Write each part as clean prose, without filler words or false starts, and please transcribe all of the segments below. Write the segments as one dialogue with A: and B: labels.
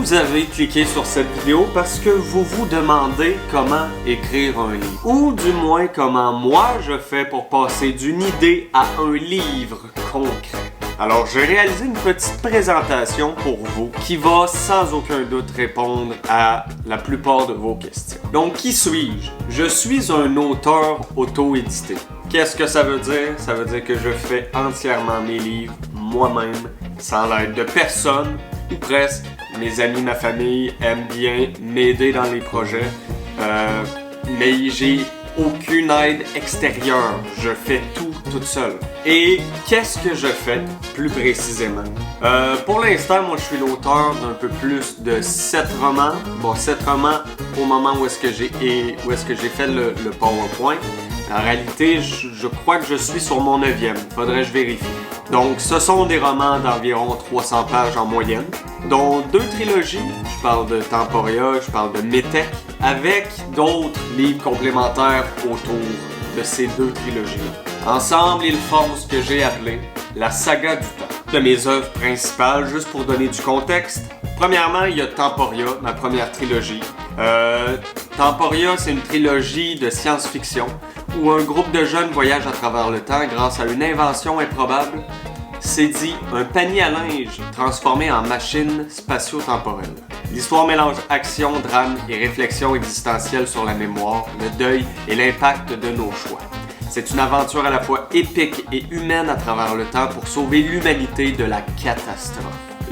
A: Vous avez cliqué sur cette vidéo parce que vous vous demandez comment écrire un livre. Ou du moins comment moi je fais pour passer d'une idée à un livre concret. Alors j'ai réalisé une petite présentation pour vous qui va sans aucun doute répondre à la plupart de vos questions. Donc qui suis-je? Je suis un auteur auto-édité. Qu'est-ce que ça veut dire? Ça veut dire que je fais entièrement mes livres moi-même, sans l'aide de personne, ou presque. Mes amis, ma famille aiment bien m'aider dans les projets, mais j'ai aucune aide extérieure. Je fais tout toute seule. Et qu'est-ce que je fais plus précisément? Pour l'instant, moi je suis l'auteur d'un peu plus de 7 romans. Bon, 7 romans au moment où est-ce que j'ai fait le PowerPoint. En réalité, je crois que je suis sur mon 9e. Faudrait que je vérifie. Donc, ce sont des romans d'environ 300 pages en moyenne, dont 2 trilogies. Je parle de Temporia, je parle de Métèque, avec d'autres livres complémentaires autour de ces 2 trilogies. Ensemble, ils forment ce que j'ai appelé la saga du temps. De mes œuvres principales, juste pour donner du contexte, premièrement, il y a Temporia, ma première trilogie. Temporia, c'est une trilogie de science-fiction où un groupe de jeunes voyage à travers le temps grâce à une invention improbable, c'est dit un panier à linge transformé en machine spatio-temporelle. L'histoire mélange action, drame et réflexion existentielle sur la mémoire, le deuil et l'impact de nos choix. C'est une aventure à la fois épique et humaine à travers le temps pour sauver l'humanité de la catastrophe.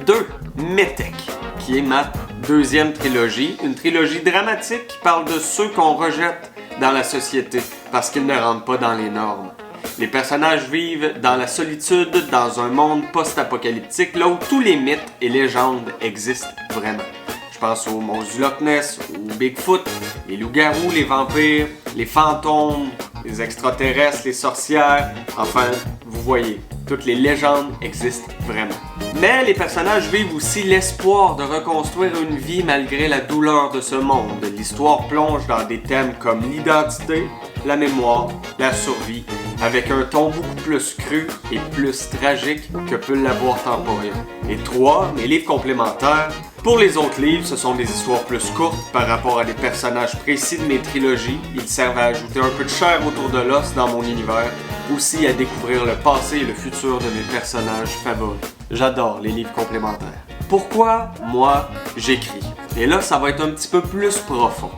A: 2. Métèque, qui est ma 2e trilogie, une trilogie dramatique qui parle de ceux qu'on rejette dans la société parce qu'ils ne rentrent pas dans les normes. Les personnages vivent dans la solitude dans un monde post-apocalyptique là où tous les mythes et légendes existent vraiment. Je pense aux monstres du Loch Ness, aux Bigfoot, les loups-garous, les vampires, les fantômes, les extraterrestres, les sorcières, enfin, vous voyez, toutes les légendes existent vraiment. Mais les personnages vivent aussi l'espoir de reconstruire une vie malgré la douleur de ce monde. L'histoire plonge dans des thèmes comme l'identité, la mémoire, la survie, avec un ton beaucoup plus cru et plus tragique que peut l'avoir Temporia. Et 3, mes livres complémentaires. Pour les autres livres, ce sont des histoires plus courtes par rapport à des personnages précis de mes trilogies. Ils servent à ajouter un peu de chair autour de l'os dans mon univers, aussi à découvrir le passé et le futur de mes personnages favoris. J'adore les livres complémentaires. Pourquoi, moi, j'écris? Et là, ça va être un petit peu plus profond.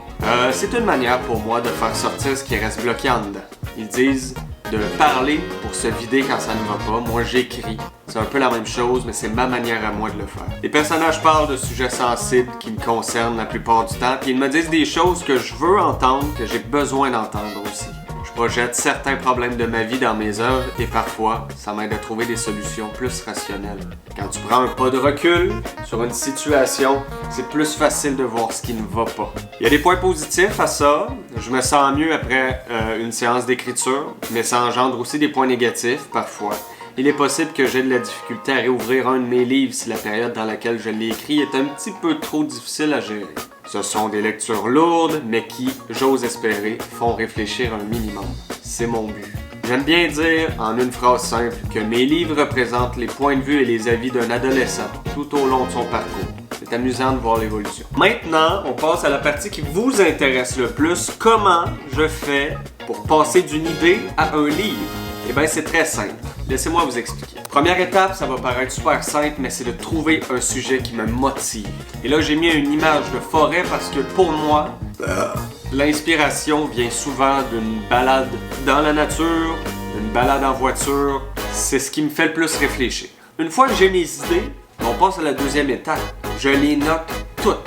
A: C'est une manière pour moi de faire sortir ce qui reste bloqué en dedans. Ils disent de parler pour se vider quand ça ne va pas. Moi, j'écris. C'est un peu la même chose, mais c'est ma manière à moi de le faire. Les personnages parlent de sujets sensibles qui me concernent la plupart du temps, puis ils me disent des choses que je veux entendre, que j'ai besoin d'entendre aussi. Je projette certains problèmes de ma vie dans mes œuvres et parfois, ça m'aide à trouver des solutions plus rationnelles. Quand tu prends un pas de recul sur une situation, c'est plus facile de voir ce qui ne va pas. Il y a des points positifs à ça. Je me sens mieux après une séance d'écriture, mais ça engendre aussi des points négatifs parfois. Il est possible que j'ai de la difficulté à réouvrir un de mes livres si la période dans laquelle je l'ai écrit est un petit peu trop difficile à gérer. Ce sont des lectures lourdes, mais qui, j'ose espérer, font réfléchir un minimum. C'est mon but. J'aime bien dire, en une phrase simple, que mes livres représentent les points de vue et les avis d'un adolescent tout au long de son parcours. C'est amusant de voir l'évolution. Maintenant, on passe à la partie qui vous intéresse le plus. Comment je fais pour passer d'une idée à un livre? Eh bien, c'est très simple. Laissez-moi vous expliquer. Première étape, ça va paraître super simple, mais c'est de trouver un sujet qui me motive. Et là, j'ai mis une image de forêt parce que pour moi, l'inspiration vient souvent d'une balade dans la nature, d'une balade en voiture. C'est ce qui me fait le plus réfléchir. Une fois que j'ai mes idées, on passe à la 2e étape. Je les note toutes.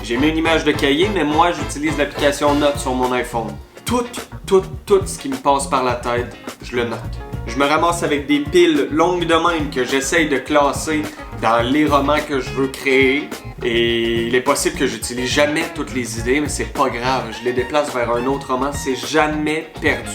A: J'ai mis une image de cahier, mais moi, j'utilise l'application Notes sur mon iPhone. Tout ce qui me passe par la tête, je le note. Je me ramasse avec des piles longues de même que j'essaye de classer dans les romans que je veux créer. Et il est possible que j'utilise jamais toutes les idées, mais c'est pas grave. Je les déplace vers un autre roman, c'est jamais perdu.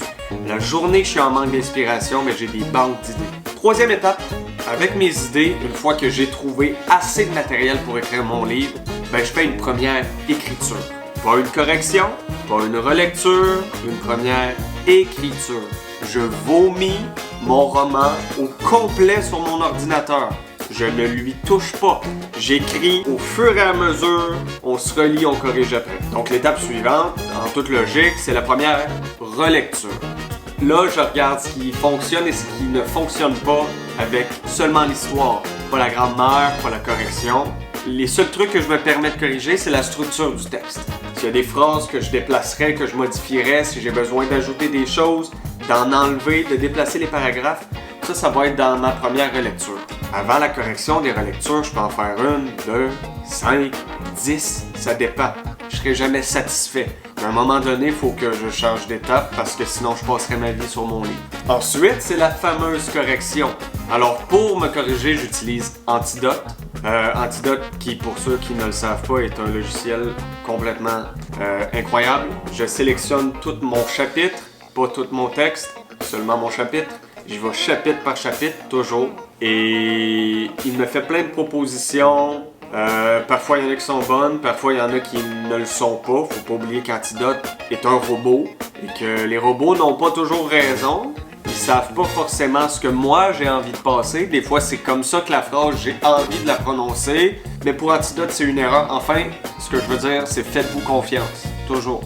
A: La journée que je suis en manque d'inspiration, mais j'ai des banques d'idées. 3e étape, avec mes idées, une fois que j'ai trouvé assez de matériel pour écrire mon livre, je fais une première écriture. Pas une correction, pas une relecture, une première écriture. Je vomis mon roman au complet sur mon ordinateur. Je ne lui touche pas. J'écris au fur et à mesure, on se relit, on corrige après. Donc l'étape suivante, en toute logique, c'est la première relecture. Là, je regarde ce qui fonctionne et ce qui ne fonctionne pas avec seulement l'histoire. Pas la grammaire, pas la correction. Les seuls trucs que je me permets de corriger, c'est la structure du texte. S'il y a des phrases que je déplacerais, que je modifierais, si j'ai besoin d'ajouter des choses, d'en enlever, de déplacer les paragraphes, ça va être dans ma première relecture. Avant la correction des relectures, je peux en faire 1, 2, 5, 10, ça dépend. Je serai jamais satisfait. À un moment donné, il faut que je change d'étape parce que sinon je passerai ma vie sur mon livre. Ensuite, c'est la fameuse correction. Alors pour me corriger, j'utilise Antidote. Antidote qui, pour ceux qui ne le savent pas, est un logiciel complètement incroyable. Je sélectionne tout mon chapitre, pas tout mon texte, seulement mon chapitre. J'y vais chapitre par chapitre, toujours. Et il me fait plein de propositions. Parfois, il y en a qui sont bonnes, parfois, il y en a qui ne le sont pas. Faut pas oublier qu'Antidote est un robot et que les robots n'ont pas toujours raison. Ils savent pas forcément ce que moi j'ai envie de passer. Des fois, c'est comme ça que la phrase, j'ai envie de la prononcer. Mais pour Antidote, c'est une erreur. Enfin, ce que je veux dire, c'est faites-vous confiance. Toujours.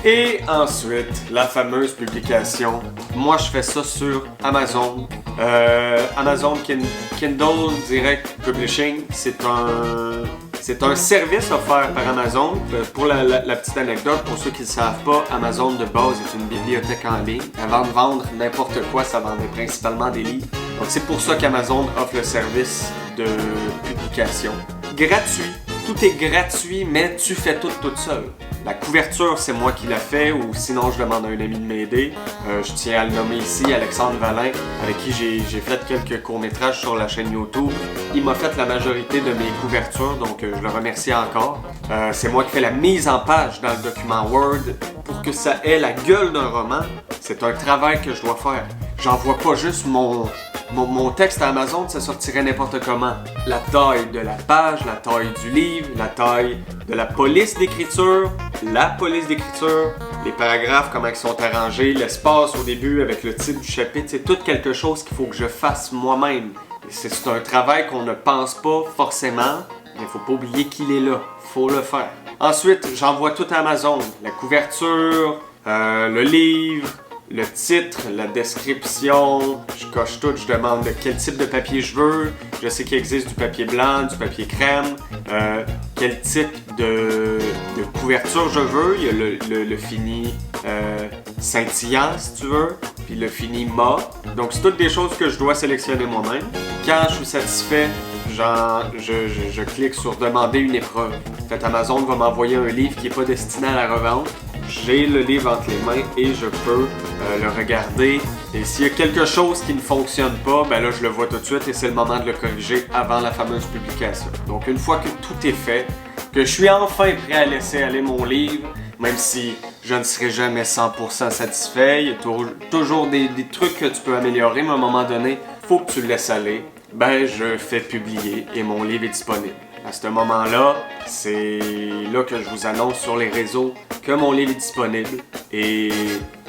A: Et ensuite, la fameuse publication. Moi, je fais ça sur Amazon. Amazon Kindle Direct Publishing, c'est un service offert par Amazon. Pour la petite anecdote, pour ceux qui ne le savent pas, Amazon de base est une bibliothèque en ligne. Avant de vendre n'importe quoi, ça vendait principalement des livres. Donc c'est pour ça qu'Amazon offre le service de publication. Gratuit. Tout est gratuit, mais tu fais tout toute seule. La couverture, c'est moi qui la fais, ou sinon je demande à un ami de m'aider. Je tiens à le nommer ici, Alexandre Valin, avec qui j'ai fait quelques courts-métrages sur la chaîne YouTube. Il m'a fait la majorité de mes couvertures, donc je le remercie encore. C'est moi qui fais la mise en page dans le document Word pour que ça ait la gueule d'un roman. C'est un travail que je dois faire. J'envoie pas juste mon texte à Amazon, ça sortirait n'importe comment. La taille de la page, la taille du livre, la taille de la police d'écriture, les paragraphes, comment ils sont arrangés, l'espace au début avec le titre du chapitre, c'est tout quelque chose qu'il faut que je fasse moi-même. C'est un travail qu'on ne pense pas forcément, mais il faut pas oublier qu'il est là, faut le faire. Ensuite, j'envoie tout à Amazon, la couverture, le livre, le titre, la description, je coche tout, je demande quel type de papier je veux. Je sais qu'il existe du papier blanc, du papier crème, quel type de couverture je veux. Il y a le fini scintillant, si tu veux, puis le fini mat. Donc, c'est toutes des choses que je dois sélectionner moi-même. Quand je suis satisfait, je clique sur demander une épreuve. Peut-être Amazon va m'envoyer un livre qui n'est pas destiné à la revente. J'ai le livre entre les mains et je peux le regarder. Et s'il y a quelque chose qui ne fonctionne pas, ben là je le vois tout de suite et c'est le moment de le corriger avant la fameuse publication. Donc une fois que tout est fait, que je suis enfin prêt à laisser aller mon livre, même si je ne serai jamais 100% satisfait, il y a toujours des trucs que tu peux améliorer, mais à un moment donné, il faut que tu le laisses aller. Ben je fais publier et mon livre est disponible. À ce moment-là, c'est là que je vous annonce sur les réseaux que mon livre est disponible et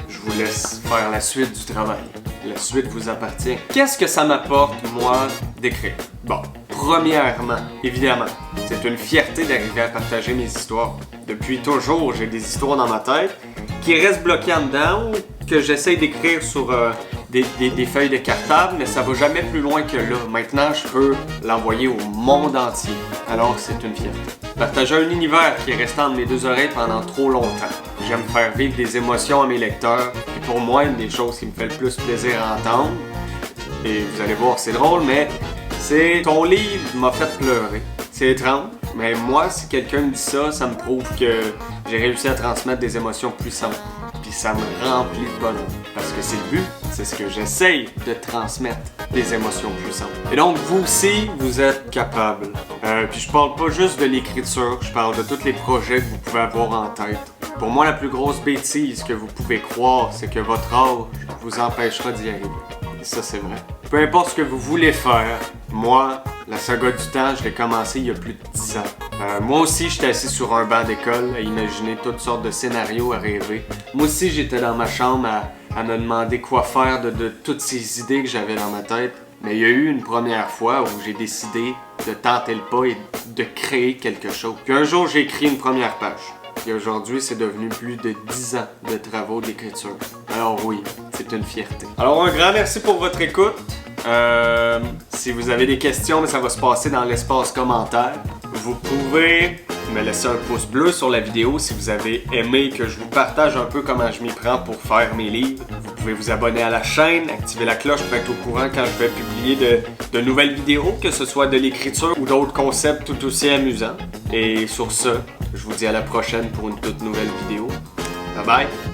A: je vous laisse faire la suite du travail. La suite vous appartient. Qu'est-ce que ça m'apporte, moi, d'écrire? Bon, premièrement, évidemment, c'est une fierté d'arriver à partager mes histoires. Depuis toujours, j'ai des histoires dans ma tête qui restent bloquées en dedans ou que j'essaye d'écrire sur des feuilles de cartable, mais ça va jamais plus loin que là. Maintenant, je peux l'envoyer au monde entier. Alors, c'est une fierté. Partager un univers qui est resté entre mes deux oreilles pendant trop longtemps. J'aime faire vivre des émotions à mes lecteurs. Et pour moi, une des choses qui me fait le plus plaisir à entendre, et vous allez voir, c'est drôle, mais c'est ton livre m'a fait pleurer. C'est étrange, mais moi, si quelqu'un me dit ça, ça me prouve que j'ai réussi à transmettre des émotions puissantes. Puis ça me remplit de bonheur. Parce que c'est le but, c'est ce que j'essaye de transmettre, des émotions puissantes. Et donc, vous aussi, vous êtes capable. Puis je parle pas juste de l'écriture, je parle de tous les projets que vous pouvez avoir en tête. Pour moi, la plus grosse bêtise que vous pouvez croire, c'est que votre âge vous empêchera d'y arriver. Et ça, c'est vrai. Peu importe ce que vous voulez faire, moi, la saga du temps, je l'ai commencé il y a plus de 10 ans. Moi aussi, j'étais assis sur un banc d'école à imaginer toutes sortes de scénarios, à rêver. Moi aussi, j'étais dans ma chambre à me demander quoi faire de toutes ces idées que j'avais dans ma tête. Mais il y a eu une première fois où j'ai décidé de tenter le pas et de créer quelque chose. Puis un jour, j'ai écrit une première page. Et aujourd'hui, c'est devenu plus de 10 ans de travaux d'écriture. Alors oui, c'est une fierté. Alors un grand merci pour votre écoute. Si vous avez des questions, mais ça va se passer dans l'espace commentaire. Vous pouvez me laisser un pouce bleu sur la vidéo si vous avez aimé que je vous partage un peu comment je m'y prends pour faire mes livres. Vous pouvez vous abonner à la chaîne, activer la cloche pour être au courant quand je vais publier de nouvelles vidéos, que ce soit de l'écriture ou d'autres concepts tout aussi amusants. Et sur ce, je vous dis à la prochaine pour une toute nouvelle vidéo. Bye bye!